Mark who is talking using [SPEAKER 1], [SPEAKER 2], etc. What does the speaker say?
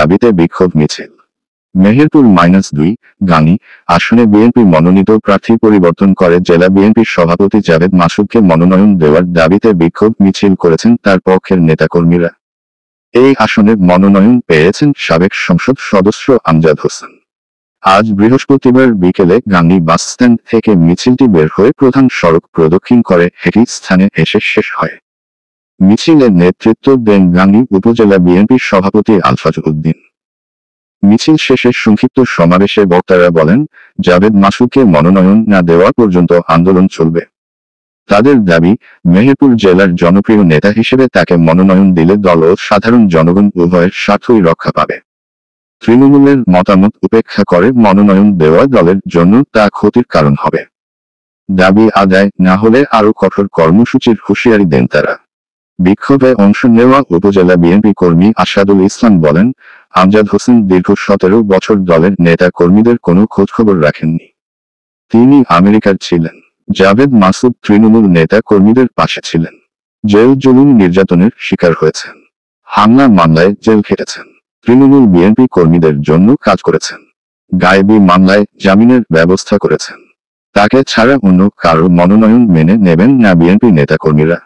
[SPEAKER 1] দাবিতে বিক্ষোভ মিছিল। মেহেরপুর -2 গাংনী আসনে বিএনপি মনোনীত প্রার্থী পরিবর্তন করে জেলা বিএনপির সভাপতি জাভেদ মাসুদকে মনোনয়ন দেওয়ার দাবিতে বিক্ষোভ মিছিল করেছেন তার পক্ষের নেতাকর্মীরা। এই আসনে মনোনয়ন পেয়েছেন সাবেক সংসদ সদস্য আমজাদ হোসেন। আজ বৃহস্পতিবার বিকেলে গাংনী বাসস্ট্যান্ড থেকে মিছিলটি বের হয়ে প্রধান সড়ক প্রদক্ষিণ করে একই স্থানে এসে শেষ হয়। মিছিলের নেতৃত্ব দেন গাংনী উপজেলা বিএনপির সভাপতি আলফাজ উদ্দিন। মিছিল শেষে সংক্ষিপ্ত সমাবেশে বক্তারা বলেন, জাভেদ মাসুদকে মনোনয়ন না দেওয়া পর্যন্ত আন্দোলন চলবে। তাদের দাবি, মেহেরপুর জেলার জনপ্রিয় নেতা হিসেবে তাকে মনোনয়ন দিলে দল ও সাধারণ জনগণ উভয়ের স্বার্থই রক্ষা পাবে। তৃণমূলের মতামত উপেক্ষা করে মনোনয়ন দেওয়া দলের জন্য তা ক্ষতির কারণ হবে। দাবি আদায় না হলে আরও কঠোর কর্মসূচির হুঁশিয়ারি দেন তারা। বিক্ষোভে অংশ নেওয়া উপজেলা বিএনপি কর্মী আসাদুল ইসলাম বলেন, আমজাদ হোসেন দীর্ঘ 17 বছর দলের নেতা কর্মীদের কোনো খোঁজখবর রাখেননি। তিনি আমেরিকার ছিলেন। জাভেদ মাসুদ তৃণমূল নেতা কর্মীদের পাশে ছিলেন। জেল জুলুম নির্যাতনের শিকার হয়েছেন। হামলা মামলায় জেল খেটেছেন। তৃণমূল বিএনপি কর্মীদের জন্য কাজ করেছেন। গায়েবী মামলায় জামিনের ব্যবস্থা করেছেন। তাকে ছাড়া অন্য কারো মনোনয়ন মেনে নেবেন না বিএনপি নেতাকর্মীরা।